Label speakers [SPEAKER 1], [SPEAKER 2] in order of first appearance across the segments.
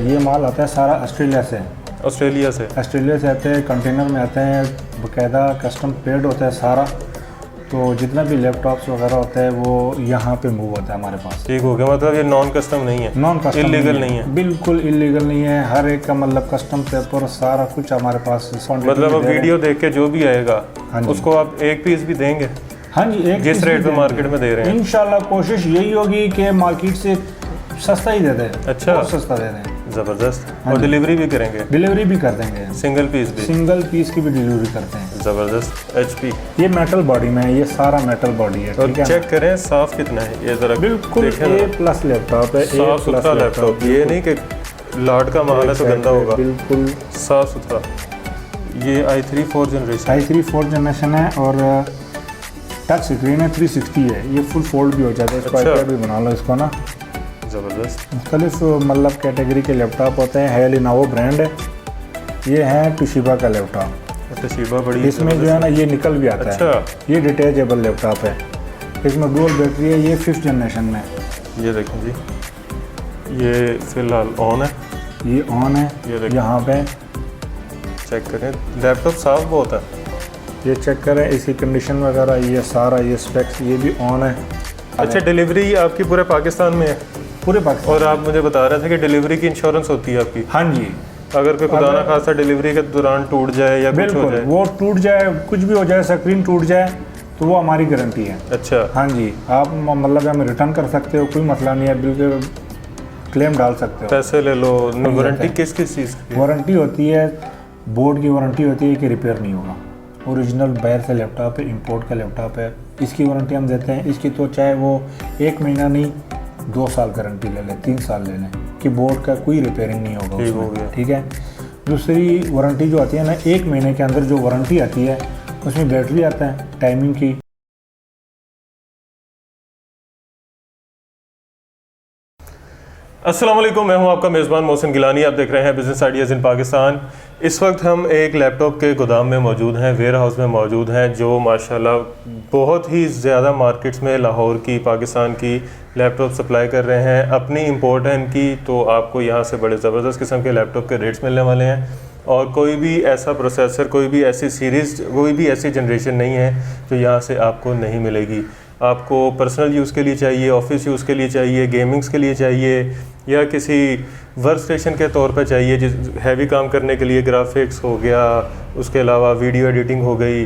[SPEAKER 1] ये माल आता है सारा ऑस्ट्रेलिया से आते हैं, कंटेनर में आते हैं, बाकायदा कस्टम पेड होता है सारा। तो जितना भी लैपटॉप्स वगैरह होता है वो यहाँ पे मूव होता है हमारे पास।
[SPEAKER 2] ठीक हो गया, मतलब ये नॉन कस्टम नहीं है,
[SPEAKER 1] नॉन कस्टम
[SPEAKER 2] इलीगल नहीं है,
[SPEAKER 1] बिल्कुल इलीगल नहीं है। हर एक का मतलब कस्टम पेपर सारा कुछ हमारे पास।
[SPEAKER 2] मतलब अब वीडियो देख के जो भी आएगा उसको आप एक पीस भी देंगे?
[SPEAKER 1] हाँ जी, एक
[SPEAKER 2] जिस रेट पे मार्केट में दे रहे हैं
[SPEAKER 1] इंशाल्लाह कोशिश यही होगी कि मार्केट से सस्ता ही दे दें।
[SPEAKER 2] अच्छा,
[SPEAKER 1] बहुत सस्ता दे दें,
[SPEAKER 2] ज़बरदस्त। और डिलीवरी भी करेंगे?
[SPEAKER 1] डिलीवरी भी कर देंगे,
[SPEAKER 2] सिंगल पीस की
[SPEAKER 1] भी डिलीवरी करते हैं।
[SPEAKER 2] ज़बरदस्त। HP
[SPEAKER 1] ये मेटल बॉडी में है, ये सारा मेटल बॉडी है।
[SPEAKER 2] और चेक करें साफ कितना है ये जरा,
[SPEAKER 1] बिल्कुल A+ लैपटॉप है,
[SPEAKER 2] साफ सुथरा लैपटॉप। ये नहीं कि लाट का माल है तो गंदा होगा,
[SPEAKER 1] बिल्कुल
[SPEAKER 2] साफ सुथरा। ये i3 4th
[SPEAKER 1] जनरेशन है और टच स्क्रीन है, 360 है। ये फुल फोल्ड भी हो जाता है, इसको iPad भी बना लो इसको ना।
[SPEAKER 2] ज़बरदस्त।
[SPEAKER 1] मुख्तलिफ मतलब कैटेगरी के लैपटॉप होते हैं। है लिनोवो ब्रांड है। ये है टोशिबा का लैपटॉप।
[SPEAKER 2] टोशिबा बड़ी
[SPEAKER 1] इसमें जो है ना ये निकल भी आता है। ये डिटेचेबल लैपटॉप है, इसमें डुअल बैटरी है। ये 5th जनरेशन में।
[SPEAKER 2] ये देखें जी, ये फिलहाल ऑन है,
[SPEAKER 1] ये ऑन है।
[SPEAKER 2] ये
[SPEAKER 1] यहाँ पे
[SPEAKER 2] चेक करें, लैपटॉप साफ बहुत है।
[SPEAKER 1] ये चेक करें इसकी कंडीशन वगैरह, ये सारा ये स्पेक्स, ये भी ऑन है।
[SPEAKER 2] अच्छा, डिलीवरी आपकी पूरे पाकिस्तान में है?
[SPEAKER 1] पूरे पाकिस्तान।
[SPEAKER 2] और आप मुझे बता रहे थे कि डिलीवरी की इंश्योरेंस होती है आपकी?
[SPEAKER 1] हाँ जी।
[SPEAKER 2] अगर कोई खुदा ना खासा डिलीवरी के दौरान टूट जाए या कुछ हो जाए,
[SPEAKER 1] वो टूट जाए, कुछ भी हो जाए, स्क्रीन टूट जाए, तो वो हमारी गारंटी है।
[SPEAKER 2] अच्छा,
[SPEAKER 1] हाँ जी, आप मतलब हमें रिटर्न कर सकते हो, कोई मसला नहीं है, बिल्कुल क्लेम डाल सकते हो,
[SPEAKER 2] पैसे ले लो। वारंटी किस चीज़ की?
[SPEAKER 1] वारंटी होती है, बोर्ड की वारंटी होती है कि रिपेयर नहीं होगा। ओरिजिनल बाहर से लैपटॉप है, इंपोर्ट का लैपटॉप है, इसकी वारंटी हम देते हैं। इसकी तो चाहे वो 1 महीना नहीं 2 साल गारंटी ले लें, 3 साल ले लें कि बोर्ड का कोई रिपेयरिंग नहीं होगा उसमें। ठीक है। दूसरी वारंटी जो आती है ना, 1 महीने के अंदर जो वारंटी आती है उसमें बैटरी आता है टाइमिंग की।
[SPEAKER 2] अस्सलाम वालेकुम, मैं हूं आपका मेज़बान मोहसिन गिलानी। आप देख रहे हैं बिज़नेस आइडियाज़ इन पाकिस्तान। इस वक्त हम एक लैपटॉप के गोदाम में मौजूद हैं, वेयर हाउस में मौजूद हैं, जो माशाल्लाह बहुत ही ज़्यादा मार्केट्स में लाहौर की, पाकिस्तान की लैपटॉप सप्लाई कर रहे हैं। अपनी इम्पोर्ट है इनकी, तो आपको यहाँ से बड़े ज़बरदस्त किस्म के लैपटॉप के रेट्स मिलने वाले हैं। और कोई भी ऐसा प्रोसेसर, कोई भी ऐसी सीरीज़, कोई भी ऐसी जनरेशन नहीं है जो यहाँ से आपको नहीं मिलेगी। आपको पर्सनल यूज़ के लिए चाहिए, ऑफिस यूज़ के लिए चाहिए, गेमिंग्स के लिए चाहिए, या किसी वर्क स्टेशन के तौर पे चाहिए, जिस हैवी काम करने के लिए, ग्राफिक्स हो गया, उसके अलावा वीडियो एडिटिंग हो गई,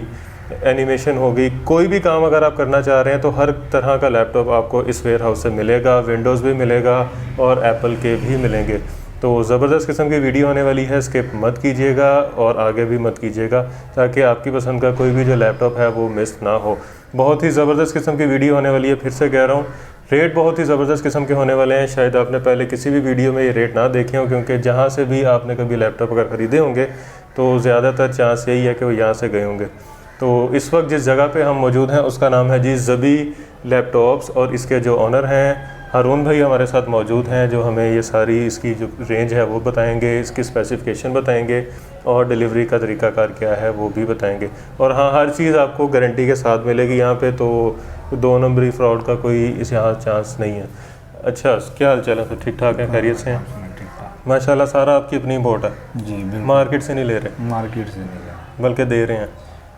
[SPEAKER 2] एनिमेशन हो गई, कोई भी काम अगर आप करना चाह रहे हैं तो हर तरह का लैपटॉप आपको इस वेयर हाउस से मिलेगा। विंडोज़ भी मिलेगा और एप्पल के भी मिलेंगे। तो ज़बरदस्त किस्म की वीडियो होने वाली है, स्किप मत कीजिएगा और आगे भी मत कीजिएगा, ताकि आपकी पसंद का कोई भी जो लैपटॉप है वो मिस ना हो। बहुत ही ज़बरदस्त किस्म की वीडियो होने वाली है, फिर से कह रहा हूँ। रेट बहुत ही ज़बरदस्त किस्म के होने वाले हैं। शायद आपने पहले किसी भी वीडियो में ये रेट ना देखे हों, क्योंकि जहाँ से भी आपने कभी लैपटॉप अगर ख़रीदे होंगे तो ज़्यादातर चांस यही है कि वो यहाँ से गए होंगे। तो इस वक्त जिस जगह पे हम मौजूद हैं उसका नाम है जी ज़बी लैपटॉप्स, और इसके जो ऑनर हैं हारून भाई हमारे साथ मौजूद हैं, जो हमें ये सारी इसकी जो रेंज है वो बताएंगे, इसकी स्पेसिफिकेशन बताएंगे और डिलीवरी का तरीक़ाकार क्या है वो भी बताएंगे। और हाँ, हर चीज़ आपको गारंटी के साथ मिलेगी यहाँ पे, तो 2 नंबरी फ्रॉड का कोई इस यहाँ चांस नहीं है। अच्छा, क्या हाल चाल है? तो ठीक ठाक है, खैरियत से हैं? माशाल्लाह, सारा आपकी अपनी इम्पोर्ट है
[SPEAKER 1] जी?
[SPEAKER 2] मार्केट से नहीं ले रहे?
[SPEAKER 1] मार्केट से नहीं ले रहे,
[SPEAKER 2] बल्कि दे रहे हैं।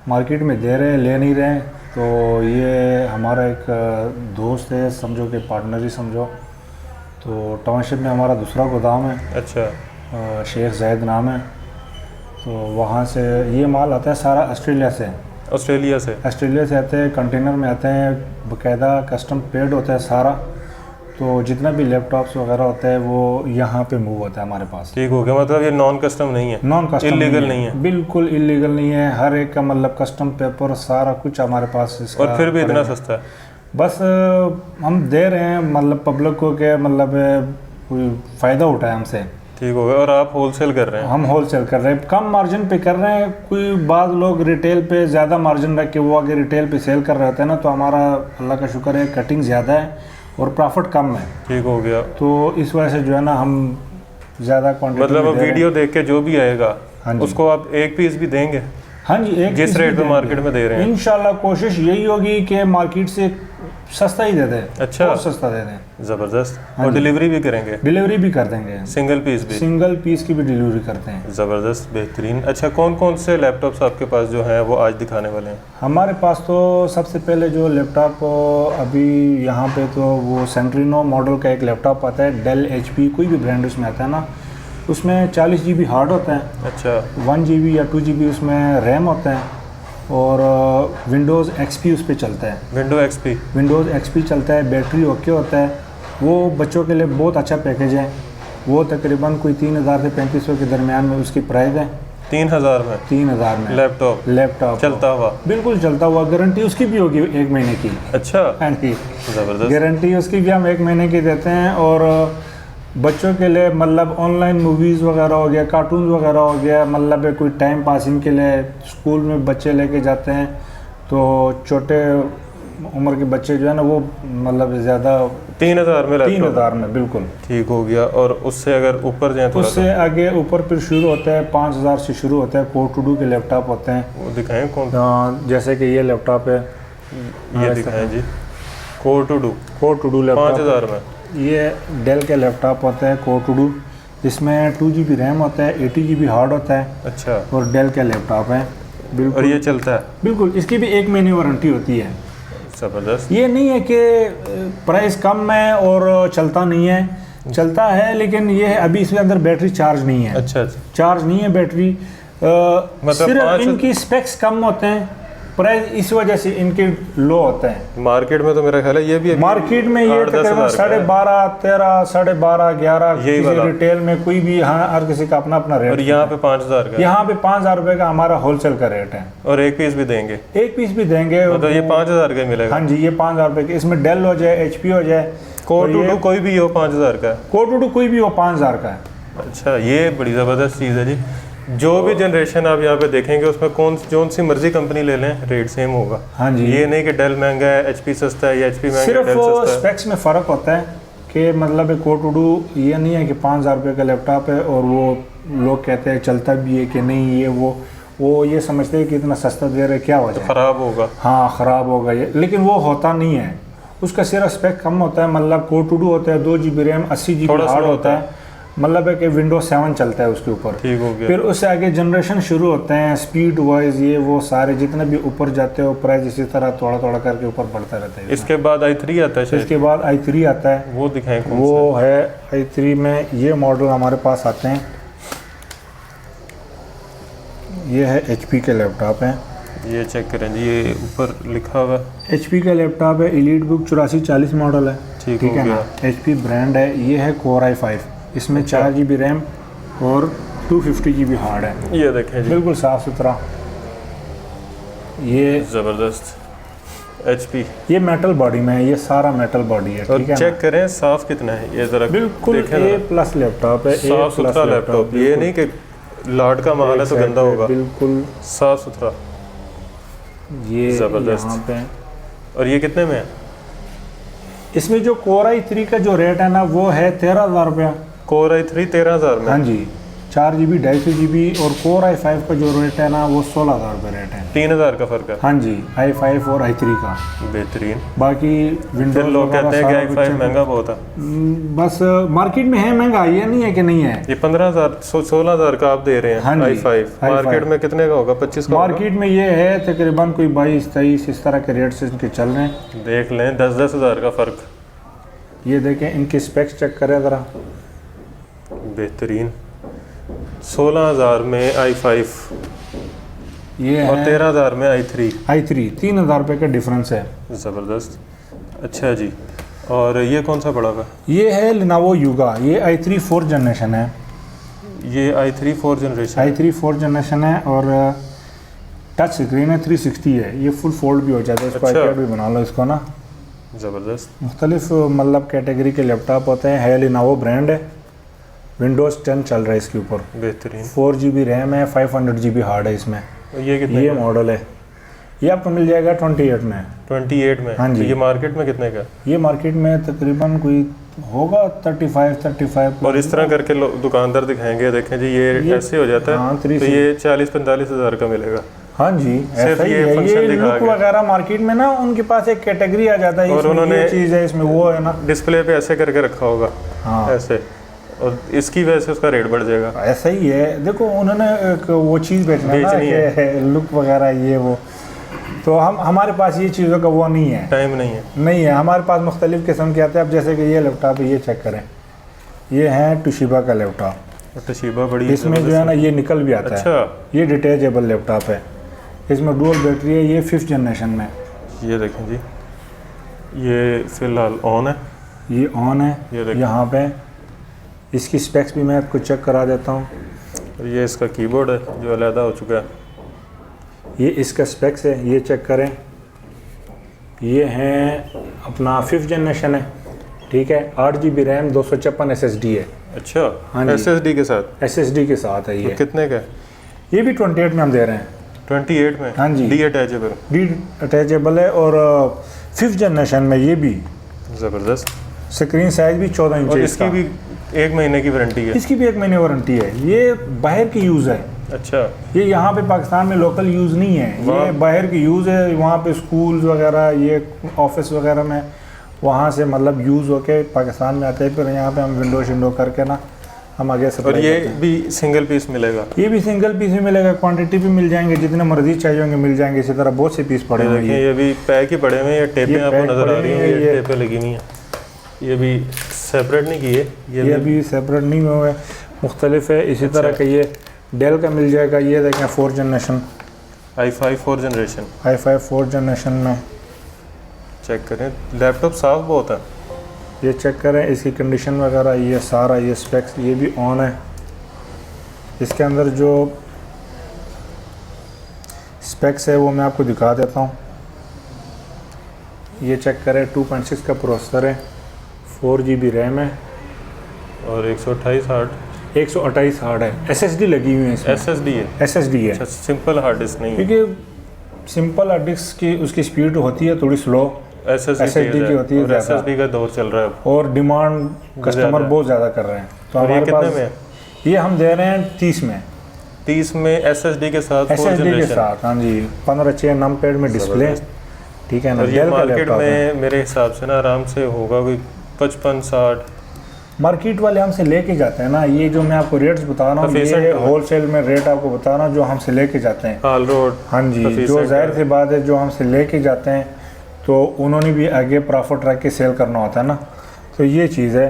[SPEAKER 1] मार्केट में दे रहे हैं, ले नहीं रहे हैं। तो ये हमारा एक दोस्त है, समझो कि पार्टनर ही समझो। तो टाउनशिप में हमारा दूसरा गोदाम है।
[SPEAKER 2] अच्छा,
[SPEAKER 1] शेख ज़ैद नाम है। तो वहाँ से ये माल आता है सारा ऑस्ट्रेलिया से आते हैं, कंटेनर में आते हैं, बाकायदा कस्टम पेड होता है सारा। तो जितना भी लैपटॉप्स वगैरह होता है वो यहाँ पे मूव होता है हमारे पास।
[SPEAKER 2] ठीक हो गया, मतलब ये नॉन कस्टम नहीं है,
[SPEAKER 1] नॉन कस्टम
[SPEAKER 2] इलीगल नहीं है,
[SPEAKER 1] बिल्कुल इलीगल नहीं है। हर एक का मतलब कस्टम पेपर सारा कुछ हमारे पास इसका।
[SPEAKER 2] और फिर भी इतना सस्ता है?
[SPEAKER 1] बस हम दे रहे हैं, मतलब पब्लिक को क्या, मतलब कोई फ़ायदा उठाए हमसे।
[SPEAKER 2] ठीक हो गया। और आप होलसेल कर रहे हैं?
[SPEAKER 1] हम होलसेल कर रहे हैं, कम मार्जिन पे कर रहे हैं। कोई बाद लोग रिटेल पे ज़्यादा मार्जिन रख के वो अगर रिटेल पे सेल कर रहे होते हैं ना, तो हमारा अल्लाह का शुक्र है कटिंग ज़्यादा है और प्रॉफिट कम है।
[SPEAKER 2] ठीक हो गया।
[SPEAKER 1] तो इस वजह से जो है ना हम ज़्यादा क्वांटिटी,
[SPEAKER 2] मतलब अब वीडियो देख के जो भी आएगा उसको आप एक पीस भी देंगे?
[SPEAKER 1] हाँ जी, एक
[SPEAKER 2] जिस रेट पे मार्केट में दे रहे हैं।
[SPEAKER 1] इंशाल्लाह कोशिश यही होगी कि मार्केट से सस्ता ही देते हैं,
[SPEAKER 2] अच्छा।
[SPEAKER 1] बहुत सस्ता देते हैं।
[SPEAKER 2] ज़बरदस्त। और डिलीवरी भी करेंगे?
[SPEAKER 1] डिलीवरी भी कर देंगे,
[SPEAKER 2] सिंगल पीस भी?
[SPEAKER 1] सिंगल पीस की भी डिलीवरी करते हैं।
[SPEAKER 2] ज़बरदस्त, बेहतरीन। अच्छा, कौन कौन से लैपटॉप्स आपके पास जो हैं वो आज दिखाने वाले हैं?
[SPEAKER 1] हमारे पास तो सबसे पहले जो लैपटॉप अभी यहाँ पे तो वो सेंट्रिनो मॉडल का एक लैपटॉप आता है, डेल HP कोई भी ब्रांड उसमें आता है ना, उसमें 40 GB हार्ड होता है,
[SPEAKER 2] अच्छा।
[SPEAKER 1] 1 GB या 2 GB उसमें रैम होता है, और विंडोज़ XP उस पर चलता है। विंडोज़ XP चलता है, बैटरी ओके होता है। वो बच्चों के लिए बहुत अच्छा पैकेज है। वो तकरीबन कोई 3000 से 3500 के दरमियान में उसकी प्राइस है।
[SPEAKER 2] 3000 में?
[SPEAKER 1] 3000 में लैपटॉप
[SPEAKER 2] चलता हुआ?
[SPEAKER 1] बिल्कुल चलता हुआ। गारंटी उसकी भी होगी 1 महीने की।
[SPEAKER 2] अच्छा।
[SPEAKER 1] हाँ जी,
[SPEAKER 2] ज़बरदस्त।
[SPEAKER 1] गारंटी उसकी भी हम 1 महीने की देते हैं। और बच्चों के लिए मतलब ऑनलाइन मूवीज़ वगैरह हो गया, कार्टून वगैरह हो गया, मतलब कोई टाइम पासिंग के लिए स्कूल में बच्चे लेके जाते हैं, तो छोटे उम्र के बच्चे जो है ना वो मतलब ज़्यादा
[SPEAKER 2] 3000 में लैपटॉप?
[SPEAKER 1] 3000 में बिल्कुल
[SPEAKER 2] ठीक हो गया। और उससे अगर ऊपर जाए?
[SPEAKER 1] उससे आगे ऊपर फिर शुरू होता है 5000 से शुरू होता है। कोर टू डू के लैपटॉप होते हैं।
[SPEAKER 2] वो दिखाएं कौन?
[SPEAKER 1] जैसे कि ये लैपटॉप है,
[SPEAKER 2] ये दिखाएं जी। कोर टू डू
[SPEAKER 1] लैपटॉप
[SPEAKER 2] 5000 में?
[SPEAKER 1] ये डेल के लैपटॉप होता है कोर टू डू, इसमें 2 GB रैम होता है, 80 GB हार्ड होता है।
[SPEAKER 2] अच्छा।
[SPEAKER 1] और डेल का लैपटॉप है बिल्कुल।
[SPEAKER 2] और ये चलता है?
[SPEAKER 1] बिल्कुल, इसकी भी 1 महीने वारंटी होती है।
[SPEAKER 2] ज़बरदस्त।
[SPEAKER 1] ये नहीं है कि प्राइस कम है और चलता नहीं है, चलता है, लेकिन ये है अभी इसके अंदर बैटरी चार्ज नहीं है।
[SPEAKER 2] अच्छा।
[SPEAKER 1] चार्ज नहीं है बैटरी,
[SPEAKER 2] मतलब
[SPEAKER 1] सिर्फ इनकी स्पेक्स कम होते हैं, प्राइस इस वजह से इनके लो होते हैं।
[SPEAKER 2] मार्केट में तो मेरा ख्याल है ये भी
[SPEAKER 1] मार्केट में ये तकरीबन 12.5, 13, 12.5, 11 किसी रिटेल में कोई भी, हाँ हर किसी का अपना अपना रेट।
[SPEAKER 2] और यहाँ पे 5000 का?
[SPEAKER 1] यहाँ पे 5000 रुपये का हमारा होलसेल का रेट है।
[SPEAKER 2] और एक पीस भी देंगे?
[SPEAKER 1] एक पीस भी देंगे।
[SPEAKER 2] तो ये 5000 का मिलेगा?
[SPEAKER 1] हाँ जी, ये 5000 रुपये की। इसमें डेल हो जाए, HP हो जाए,
[SPEAKER 2] कोर टू डू कोई भी हो 5000 का?
[SPEAKER 1] कोर टू डू कोई भी हो 5000 का है।
[SPEAKER 2] अच्छा, ये बड़ी ज़बरदस्त चीज़ है जी। जो भी जनरेशन आप यहाँ पे देखेंगे उसमें कौन सी मर्जी कंपनी ले लें, रेट सेम होगा।
[SPEAKER 1] हाँ जी,
[SPEAKER 2] ये नहीं कि डेल महंगा है, HP सस्ता है, या HP महंगा है,
[SPEAKER 1] सिर्फ
[SPEAKER 2] डेल सस्ता है।
[SPEAKER 1] स्पेक्स में फ़र्क होता है कि मतलब कोर टू डू ये नहीं है कि 5000 रुपये का लैपटॉप है और वो लोग कहते हैं चलता भी है कि नहीं, ये वो ये समझते हैं कि इतना सस्ता दे रहे क्या वजह है,
[SPEAKER 2] ख़राब होगा।
[SPEAKER 1] हाँ ख़राब होगा ये, लेकिन वो होता नहीं है। उसका सिर्फ स्पेक कम होता है। मतलब कोर टू डू होता है 2 GB रैम, 80 GB हार्ड होता है, मतलब है कि विंडोज 7 चलता है उसके ऊपर।
[SPEAKER 2] ठीक हो गया।
[SPEAKER 1] फिर उससे आगे जनरेशन शुरू होते हैं, स्पीड वाइज ये वो सारे जितने भी ऊपर जाते हो प्राइस इसी तरह थोड़ा थोड़ा करके ऊपर बढ़ता रहता है।
[SPEAKER 2] इसके बाद i3 आता है शायद?
[SPEAKER 1] इसके बाद i3 आता है।
[SPEAKER 2] वो दिखाएं कौन सा?
[SPEAKER 1] वो है i3 में ये मॉडल हमारे पास आते हैं। ये है HP के लैपटॉप हैं।
[SPEAKER 2] ये चेक करें जी, ये ऊपर लिखा हुआ है
[SPEAKER 1] HP का लैपटॉप है, एलीट बुक 8440 मॉडल है।
[SPEAKER 2] ठीक
[SPEAKER 1] है ना, HP ब्रांड है। ये है Core i5, इसमें 4 GB रैम और 250 GB हार्ड है।
[SPEAKER 2] ये देखें जी,
[SPEAKER 1] बिल्कुल साफ सुथरा। ये
[SPEAKER 2] ज़बरदस्त HP।
[SPEAKER 1] ये मेटल बॉडी में है, ये सारा मेटल बॉडी है।
[SPEAKER 2] और
[SPEAKER 1] ठीक है,
[SPEAKER 2] चेक करें साफ कितना है ये ज़रा
[SPEAKER 1] बिल्कुल
[SPEAKER 2] देखें ज़रा।
[SPEAKER 1] A+ लैपटॉप है,
[SPEAKER 2] साफ सुथरा लैपटॉप, ये नहीं कि लाट का माल है तो गंदा होगा,
[SPEAKER 1] बिल्कुल
[SPEAKER 2] साफ सुथरा।
[SPEAKER 1] ये
[SPEAKER 2] ज़बरदस्त।
[SPEAKER 1] यहाँ पे
[SPEAKER 2] और ये कितने में है?
[SPEAKER 1] इसमें जो Core i3 का जो रेट है ना वो है 13000 रुपया।
[SPEAKER 2] Core i3 13000 में?
[SPEAKER 1] हाँ जी, 4 GB 250 GB। और Core i5 का जो रेट है ना वो 16000 रुपये रेट है।
[SPEAKER 2] 3000 का फ़र्क है?
[SPEAKER 1] हाँ जी, i5 और i3 का।
[SPEAKER 2] बेहतरीन।
[SPEAKER 1] बाकी
[SPEAKER 2] फिर
[SPEAKER 1] विंडोज
[SPEAKER 2] लोग कहते हैं कि i5 महंगा बहुत है।
[SPEAKER 1] बस मार्केट में है महंगा, ये नहीं है कि नहीं है।
[SPEAKER 2] ये 15000 16,000 का आप दे रहे हैं?
[SPEAKER 1] हाँ जी,
[SPEAKER 2] i5 मार्केट में कितने का होगा? 25 का?
[SPEAKER 1] मार्केट में ये है तकरीबन कोई 22-23 इस तरह के रेट से इनके चल रहे हैं।
[SPEAKER 2] देख लें 10-10 हज़ार का फ़र्क।
[SPEAKER 1] ये देखें, इनके स्पेक्स चेक करें ज़रा।
[SPEAKER 2] बेहतरीन। 16,000 में i5
[SPEAKER 1] ये
[SPEAKER 2] और
[SPEAKER 1] है
[SPEAKER 2] 13,000 में i3।
[SPEAKER 1] 3000 रुपये का डिफरेंस है।
[SPEAKER 2] ज़बरदस्त। अच्छा जी, और ये कौन सा पड़ा हुआ?
[SPEAKER 1] ये है Lenovo Yuga, ये i3 4th जनरेशन है।
[SPEAKER 2] ये i3 4th generation?
[SPEAKER 1] i3 4th generation है और टच स्क्रीन है, 360 है। ये फुल फोल्ड भी हो जाता है, इसको
[SPEAKER 2] अच्छा।
[SPEAKER 1] iPad भी बना लो इसको ना।
[SPEAKER 2] ज़बरदस्त।
[SPEAKER 1] मुख्तलिफ मतलब कैटेगरी के लैपटॉप होते हैं। है Lenovo ब्रांड है, Windows 10 चल रहा है इसके ऊपर।
[SPEAKER 2] बेहतरीन।
[SPEAKER 1] 4 GB रैम है, 500 GB हार्ड है इसमें।
[SPEAKER 2] ये कितने
[SPEAKER 1] ये
[SPEAKER 2] का?
[SPEAKER 1] मॉडल है, ये आपको मिल जाएगा 28 में।
[SPEAKER 2] 28 में?
[SPEAKER 1] हाँ जी।
[SPEAKER 2] तो ये मार्केट में कितने का?
[SPEAKER 1] ये मार्केट में तकरीबन कोई होगा 35
[SPEAKER 2] और इस तरह करके दुकानदार दिखाएंगे, देखें जी ये ऐसे हो जाता है।
[SPEAKER 1] हाँ,
[SPEAKER 2] तो ये 40-45 हज़ार का मिलेगा।
[SPEAKER 1] हाँ जी,
[SPEAKER 2] सिर्फ
[SPEAKER 1] ऐसा ही
[SPEAKER 2] ये
[SPEAKER 1] है।
[SPEAKER 2] function
[SPEAKER 1] ये
[SPEAKER 2] दिखा
[SPEAKER 1] लुक
[SPEAKER 2] के।
[SPEAKER 1] वगैरह मार्केट में ना उनके पास एक कैटेगरी आ जाता है,
[SPEAKER 2] और
[SPEAKER 1] इसमें
[SPEAKER 2] उन्होंने
[SPEAKER 1] ये चीज़ है, इसमें वो है ना।
[SPEAKER 2] डिस्प्ले पे ऐसे करके रखा होगा,
[SPEAKER 1] हाँ
[SPEAKER 2] ऐसे, और इसकी वजह से उसका रेट बढ़ जाएगा।
[SPEAKER 1] ऐसा ही है। देखो उन्होंने एक वो चीज़ बेचना ना
[SPEAKER 2] बेचनी
[SPEAKER 1] कि लुक वगैरह ये वो, तो हमारे पास ये चीज़ों का वो नहीं है,
[SPEAKER 2] टाइम नहीं है।
[SPEAKER 1] नहीं है। हमारे पास मुख्तलिफ़ किस्म के आते हैं। अब जैसे कि ये लैपटॉप है, ये चेक करें, ये है टोशिबा का लैपटॉप।
[SPEAKER 2] तोशिबा बड़ी
[SPEAKER 1] इसमें जो है ना ये निकल भी आता है।
[SPEAKER 2] अच्छा,
[SPEAKER 1] ये डिटेचेबल लैपटॉप है, इसमें डुअल बैटरी है, ये 5th जनरेशन में।
[SPEAKER 2] ये देखें जी, ये फिलहाल ऑन है,
[SPEAKER 1] ये ऑन
[SPEAKER 2] ये
[SPEAKER 1] है
[SPEAKER 2] देखिए।
[SPEAKER 1] यहाँ पे। इसकी स्पेक्स भी मैं आपको चेक करा देता हूँ।
[SPEAKER 2] और ये इसका कीबोर्ड है जो अलहदा हो चुका है।
[SPEAKER 1] ये इसका स्पेक्स है, ये चेक करें। ये है अपना 5th जनरेशन है, ठीक है। 8 GB रैम, 256 SSD है।
[SPEAKER 2] अच्छा,
[SPEAKER 1] हाँ जी।
[SPEAKER 2] SSD के साथ?
[SPEAKER 1] SSD के साथ है ये।
[SPEAKER 2] तो कितने का है?
[SPEAKER 1] ये भी 28 में हम दे रहे हैं।
[SPEAKER 2] 28 में?
[SPEAKER 1] हाँ जी।
[SPEAKER 2] D attachable?
[SPEAKER 1] डी अटैचेबल है, और 5th जनरेशन में ये भी
[SPEAKER 2] ज़बरदस्त।
[SPEAKER 1] स्क्रीन साइज भी 14 इंच
[SPEAKER 2] और
[SPEAKER 1] है
[SPEAKER 2] इसकी
[SPEAKER 1] इसका।
[SPEAKER 2] भी 1 महीने की वारंटी है?
[SPEAKER 1] इसकी भी 1 महीने वारंटी है। ये बाहर की यूज़ है,
[SPEAKER 2] अच्छा,
[SPEAKER 1] ये यहाँ पे पाकिस्तान में लोकल यूज़ नहीं है, ये बाहर की यूज़ है। वहाँ पे स्कूल्स वगैरह, ये ऑफिस वगैरह में वहाँ से मतलब यूज़ होके पाकिस्तान में आते हैं, फिर यहाँ पे हम विंडो करके ना हम आगे
[SPEAKER 2] और
[SPEAKER 1] सप्लाई
[SPEAKER 2] ये
[SPEAKER 1] करते हैं।
[SPEAKER 2] भी सिंगल पीस मिलेगा?
[SPEAKER 1] ये भी सिंगल पीस ही मिलेगा, क्वांटिटी भी मिल जाएंगे, जितने मर्जी चाहिए होंगे मिल जाएंगे। इसी तरह बहुत से पीस पड़े
[SPEAKER 2] ये
[SPEAKER 1] हुए
[SPEAKER 2] देखिए,
[SPEAKER 1] हैं।
[SPEAKER 2] ये भी पैक ही पड़े हुए हैं, ये टेपें आपको
[SPEAKER 1] पैक
[SPEAKER 2] नज़र आ
[SPEAKER 1] पड़े
[SPEAKER 2] रही
[SPEAKER 1] हुए
[SPEAKER 2] हैं,
[SPEAKER 1] हैं,
[SPEAKER 2] ये
[SPEAKER 1] ये
[SPEAKER 2] टेपें लगी हुई हैं। ये भी सेपरेट नहीं किए,
[SPEAKER 1] ये अभी सेपरेट नहीं हुए हैं, मुख्तलिफ है। इसी तरह का ये डेल का मिल जाएगा। ये देखें 4th generation,
[SPEAKER 2] i5 4th generation.
[SPEAKER 1] i5 4th generation में
[SPEAKER 2] चेक करें, लैपटॉप साफ बहुत है।
[SPEAKER 1] ये चेक करें, इसकी कंडीशन वगैरह, ये सारा, ये स्पेक्स, ये भी ऑन है। इसके अंदर जो स्पेक्स है वो मैं आपको दिखा देता हूँ। ये चेक करें, 2.6 का प्रोसेसर है, 4 GB रैम है,
[SPEAKER 2] और 128 हार्ड
[SPEAKER 1] 128 हार्ड है। SSD लगी हुई है इसमें।
[SPEAKER 2] SSD है?
[SPEAKER 1] SSD है,
[SPEAKER 2] अच्छा, सिंपल हार्ड डिस्क नहीं है?
[SPEAKER 1] क्योंकि सिंपल हार्ड डिस्क की उसकी स्पीड होती है थोड़ी स्लो,
[SPEAKER 2] SSD
[SPEAKER 1] की होती है
[SPEAKER 2] और
[SPEAKER 1] ज़्यादा।
[SPEAKER 2] SSD का दौर चल रहा है अब।
[SPEAKER 1] और डिमांड कस्टमर बहुत ज़्यादा कर रहे हैं। तो
[SPEAKER 2] और ये
[SPEAKER 1] हमारे
[SPEAKER 2] कितने
[SPEAKER 1] पास
[SPEAKER 2] में है?
[SPEAKER 1] ये हम दे रहे हैं 30 में।
[SPEAKER 2] 30 में SSD के साथ 4th
[SPEAKER 1] SSD के
[SPEAKER 2] जनरेशन?
[SPEAKER 1] साथ, हाँ जी। 15 नम पैड में डिस्प्ले, ठीक है ना।
[SPEAKER 2] और ये
[SPEAKER 1] डेल का
[SPEAKER 2] मार्केट
[SPEAKER 1] लैपटॉप है।
[SPEAKER 2] में मेरे हिसाब से ना आराम से होगा कोई 55-60।
[SPEAKER 1] मार्केट वाले हमसे लेके जाते हैं ना, ये जो मैं आपको रेट्स बता रहा हूँ, ये
[SPEAKER 2] Sufficient है।
[SPEAKER 1] होलसेल में रेट आपको बता रहा हूँ जो हमसे लेके जाते हैं।
[SPEAKER 2] हाल रोड?
[SPEAKER 1] हाँ जी,
[SPEAKER 2] Sufficient
[SPEAKER 1] जो जाहिर
[SPEAKER 2] है।
[SPEAKER 1] सी बात है, जो हमसे लेके जाते हैं तो उन्होंने भी आगे प्रॉफिट रख के सेल करना होता है ना, तो ये चीज़ है।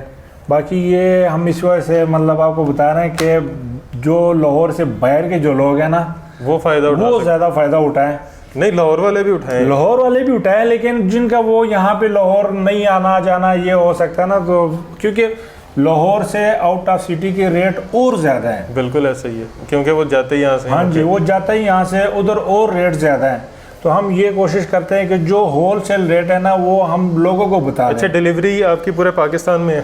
[SPEAKER 1] बाकी ये हम इस वजह से मतलब आपको बता रहे हैं कि जो लाहौर से बाहर के जो लोग हैं ना,
[SPEAKER 2] वो फ़ायदा उठा
[SPEAKER 1] वो
[SPEAKER 2] सकते
[SPEAKER 1] ज़्यादा फ़ायदा उठाएं।
[SPEAKER 2] नहीं, लाहौर वाले भी उठाएं।
[SPEAKER 1] लाहौर वाले भी उठाएं, लेकिन जिनका वो यहाँ पे लाहौर नहीं आना जाना ये हो सकता है ना, तो क्योंकि लाहौर से आउट ऑफ सिटी के रेट और ज़्यादा हैं।
[SPEAKER 2] बिल्कुल ऐसा ही है, क्योंकि वो जाते ही यहाँ से।
[SPEAKER 1] हाँ जी, वो जाता ही यहाँ से, उधर और रेट ज़्यादा हैं। तो हम ये कोशिश करते हैं कि जो होलसेल रेट है ना वो हम लोगों को बता दें।
[SPEAKER 2] अच्छा, डिलीवरी आपकी पूरे पाकिस्तान में है?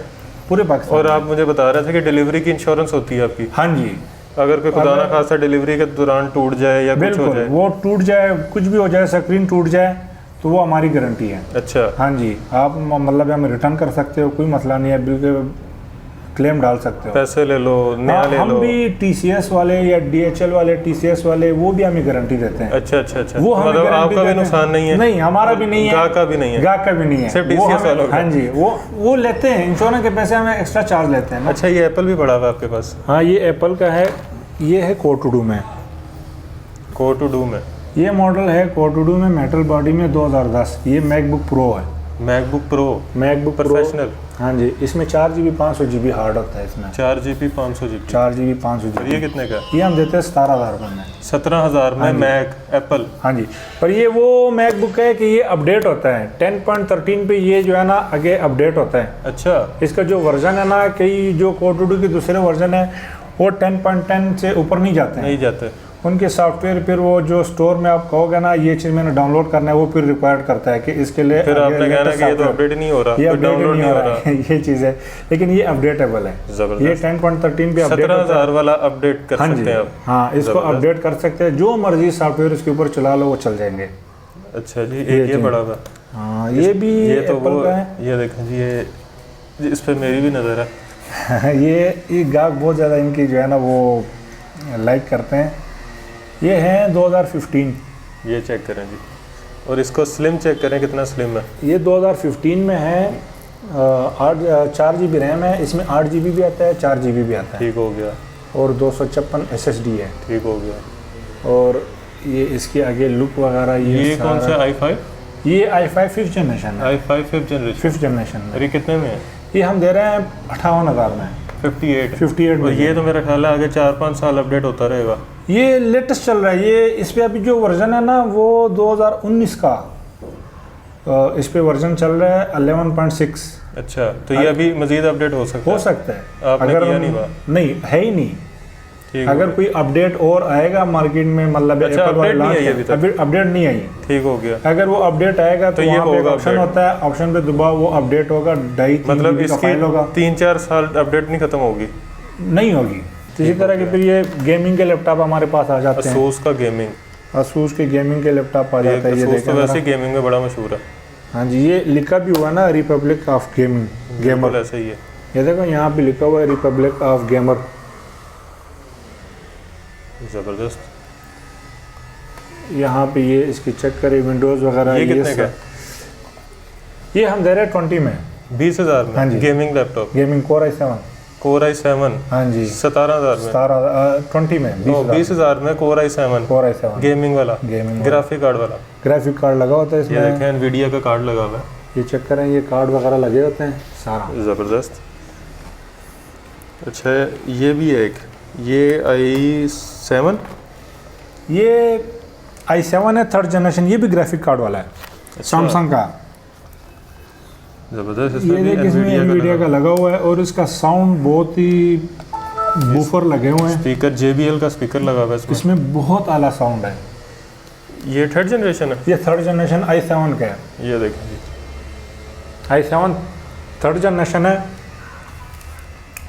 [SPEAKER 1] पूरे पाकिस्तान
[SPEAKER 2] और आप मुझे बता रहे थे कि डिलीवरी की इंश्योरेंस होती है आपकी?
[SPEAKER 1] हाँ जी,
[SPEAKER 2] अगर कोई खुदा ना खासा डिलीवरी के दौरान टूट जाए या कुछ हो
[SPEAKER 1] बिल्कुल।
[SPEAKER 2] जाए?
[SPEAKER 1] वो टूट जाए, कुछ भी हो जाए, स्क्रीन टूट जाए, तो वो हमारी गारंटी है।
[SPEAKER 2] अच्छा,
[SPEAKER 1] हाँ जी, आप मतलब हम रिटर्न कर सकते हो, कोई मसला नहीं है, बिल्कुल क्लेम डाल सकते हो।
[SPEAKER 2] पैसे ले लो, नया ले
[SPEAKER 1] हम
[SPEAKER 2] लो।
[SPEAKER 1] भी TCS वाले या DHL वाले, TCS वाले, वो भी हमें गारंटी देते हैं।
[SPEAKER 2] अच्छा अच्छा अच्छा,
[SPEAKER 1] वो हमें
[SPEAKER 2] मतलब
[SPEAKER 1] गारंटी
[SPEAKER 2] आपका भी
[SPEAKER 1] देते हैं।
[SPEAKER 2] नुकसान नहीं है?
[SPEAKER 1] नहीं, हमारा भी नहीं है,
[SPEAKER 2] गाहक का भी नहीं है?
[SPEAKER 1] गाहक का भी नहीं है,
[SPEAKER 2] सिर्फ
[SPEAKER 1] वो
[SPEAKER 2] TCS
[SPEAKER 1] हमें-
[SPEAKER 2] वालों का?
[SPEAKER 1] हाँ जी, वो लेते हैं, इंश्योरेंस के पैसे हमें एक्स्ट्रा चार्ज लेते हैं ना।
[SPEAKER 2] अच्छा, ये एप्पल भी पड़ा हुआ है आपके पास?
[SPEAKER 1] हाँ, ये एप्पल का है, ये है कोर टू डू में।
[SPEAKER 2] कोर टू डू में?
[SPEAKER 1] ये मॉडल है कोर टू डू में, मेटल बॉडी में, 2010। ये मैकबुक प्रो है।
[SPEAKER 2] MacBook pro
[SPEAKER 1] MacBook
[SPEAKER 2] professional?
[SPEAKER 1] हाँ जी, इसमें 4 GB 500 GB हार्ड होता है इसमें।
[SPEAKER 2] 4 GB 500 GB?
[SPEAKER 1] 4 GB 500
[SPEAKER 2] और
[SPEAKER 1] GB।
[SPEAKER 2] ये कितने का?
[SPEAKER 1] ये हम देते हैं 17,000 रुपये में।
[SPEAKER 2] 17,000 में मैक एप्पल?
[SPEAKER 1] हाँ जी, पर ये वो मैकबुक है कि ये अपडेट होता है 10.13 पे, ये जो है ना आगे अपडेट होता है।
[SPEAKER 2] अच्छा,
[SPEAKER 1] इसका जो वर्जन है ना, कई जो कोर टू डू के दूसरे वर्जन है वो 10.10 से ऊपर नहीं जाते हैं।
[SPEAKER 2] नहीं जाते
[SPEAKER 1] उनके सॉफ्टवेयर फिर वो जो स्टोर में आप कहोगे ना ये चीज़ मैंने डाउनलोड करना है, वो फिर रिक्वायर्ड करता है कि इसके लिए
[SPEAKER 2] फिर
[SPEAKER 1] आगे
[SPEAKER 2] आपने कहना
[SPEAKER 1] latest
[SPEAKER 2] कि ये तो
[SPEAKER 1] software-
[SPEAKER 2] अपडेट नहीं हो रहा,
[SPEAKER 1] ये
[SPEAKER 2] कोई
[SPEAKER 1] अपडेट
[SPEAKER 2] डाउनलोड
[SPEAKER 1] नहीं हो रहा है ये चीज़ है, लेकिन ये अपडेटेबल है। ये
[SPEAKER 2] जबरदस्त।
[SPEAKER 1] 10.13 पे अपडेट होता है।
[SPEAKER 2] 17,000 वाला अपडेट कर
[SPEAKER 1] हाँ
[SPEAKER 2] सकते
[SPEAKER 1] जी,
[SPEAKER 2] हैं आप?
[SPEAKER 1] हाँ, इसको
[SPEAKER 2] जबरदस्त।
[SPEAKER 1] अपडेट कर सकते हैं, जो मर्जी सॉफ्टवेयर इसके ऊपर चला लो वो चल जाएंगे।
[SPEAKER 2] अच्छा जी, एक ये बड़ा हुआ?
[SPEAKER 1] हाँ, ये भी
[SPEAKER 2] ये तो
[SPEAKER 1] एप्पल
[SPEAKER 2] वो,
[SPEAKER 1] का है।
[SPEAKER 2] ये देखें जी, ये इस पर मेरी भी नज़र है।
[SPEAKER 1] ये गाहक बहुत ज़्यादा इनकी जो है ना वो लाइक करते हैं। ये हैं 2015।
[SPEAKER 2] ये चेक करें जी, और इसको स्लिम चेक करें कितना स्लिम है।
[SPEAKER 1] ये 2015 में है। 4 GB रैम है, इसमें 8 GB भी आता है, 4 GB भी आता है।
[SPEAKER 2] ठीक हो गया।
[SPEAKER 1] और 256 SSD है।
[SPEAKER 2] ठीक हो गया।
[SPEAKER 1] और ये इसके आगे लुक वगैरह
[SPEAKER 2] ये कौन सा i5?
[SPEAKER 1] ये i5 5th जनरेशन है।
[SPEAKER 2] i5 5th generation.
[SPEAKER 1] 5th generation में।
[SPEAKER 2] और ये कितने में है?
[SPEAKER 1] ये हम दे रहे हैं 58,000 में।
[SPEAKER 2] 58
[SPEAKER 1] में।
[SPEAKER 2] और ये तो मेरा ख्याल है आगे 4-5 साल अपडेट होता रहेगा।
[SPEAKER 1] ये लेटेस्ट चल रहा है। ये इस पे अभी जो वर्जन है ना वो 2019 का इस पे वर्जन चल रहा है 11.6।
[SPEAKER 2] अच्छा, तो ये अभी मजीद अपडेट हो सकता है?
[SPEAKER 1] हो सकता है।
[SPEAKER 2] आपने
[SPEAKER 1] अगर
[SPEAKER 2] किया नहीं बात?
[SPEAKER 1] नहीं है ही नहीं।
[SPEAKER 2] ठीक
[SPEAKER 1] अगर कोई अपडेट और आएगा मार्केट में, मतलब
[SPEAKER 2] अच्छा,
[SPEAKER 1] Apple वाले
[SPEAKER 2] अपडेट नहीं आई अभी तक?
[SPEAKER 1] अभी अपडेट नहीं आई।
[SPEAKER 2] ठीक हो गया।
[SPEAKER 1] अगर वो अपडेट आएगा तो
[SPEAKER 2] ये
[SPEAKER 1] वहाँ पे एक
[SPEAKER 2] होगा
[SPEAKER 1] ऑप्शन
[SPEAKER 2] update।
[SPEAKER 1] होता है, ऑप्शन पे दबाओ, वो अपडेट होगा। 2.5-3
[SPEAKER 2] मतलब
[SPEAKER 1] GB का
[SPEAKER 2] इसकी
[SPEAKER 1] फाइल होगा।
[SPEAKER 2] 3-4 साल अपडेट नहीं खत्म होगी?
[SPEAKER 1] नहीं होगी। इसी तरह के फिर ये गेमिंग के लैपटॉप हमारे पास आ जाते हैं।
[SPEAKER 2] Asus का गेमिंग,
[SPEAKER 1] Asus के गेमिंग के लैपटॉप आ जाता है। ये
[SPEAKER 2] Asus तो
[SPEAKER 1] देखें
[SPEAKER 2] वैसे गेमिंग में बड़ा मशहूर है।
[SPEAKER 1] हाँ जी, ये लिखा भी हुआ ना रिपब्लिक ऑफ गेमिंग
[SPEAKER 2] बिल्कुल ऐसा ही है।
[SPEAKER 1] ये देखो यहाँ पे लिखा हुआ है रिपब्लिक ऑफ गेमर।
[SPEAKER 2] ज़बरदस्त।
[SPEAKER 1] यहाँ पे ये इसकी चेक करें विंडोज़ वगैरह।
[SPEAKER 2] ये कितने का?
[SPEAKER 1] ये हम दे रहे हैं 20 में।
[SPEAKER 2] 20,000 में?
[SPEAKER 1] हाँ जी।
[SPEAKER 2] Gaming laptop
[SPEAKER 1] gaming Core i7।
[SPEAKER 2] Core i7।
[SPEAKER 1] हाँ जी।
[SPEAKER 2] 17,000 में?
[SPEAKER 1] 20 में
[SPEAKER 2] 20,000 में Core i7 गेमिंग वाला, ग्राफिक कार्ड वाला।
[SPEAKER 1] ग्राफिक कार्ड लगा होता है
[SPEAKER 2] ये
[SPEAKER 1] इसमें।
[SPEAKER 2] देखें Nvidia का कार्ड लगा हुआ है।
[SPEAKER 1] ये चेक करें, ये कार्ड वगैरह लगे होते हैं सारा।
[SPEAKER 2] ज़बरदस्त। अच्छा, ये भी है एक, ये i7।
[SPEAKER 1] ये i7 है 3rd जनरेशन। ये भी ग्राफिक कार्ड वाला है, सैमसंग का।
[SPEAKER 2] ज़बरदस्त।
[SPEAKER 1] ये
[SPEAKER 2] इसमें भी
[SPEAKER 1] देखिए, इसमें
[SPEAKER 2] Nvidia
[SPEAKER 1] Nvidia का लगा हुआ है और इसका साउंड बहुत ही बूफर लगे हुए हैं।
[SPEAKER 2] स्पीकर JBL का स्पीकर लगा हुआ है इसमें।
[SPEAKER 1] इसमें बहुत आला साउंड है।
[SPEAKER 2] ये 3rd जनरेशन है?
[SPEAKER 1] ये 3rd जनरेशन i7 का है।
[SPEAKER 2] ये देखें जी,
[SPEAKER 1] i7 3rd जनरेशन है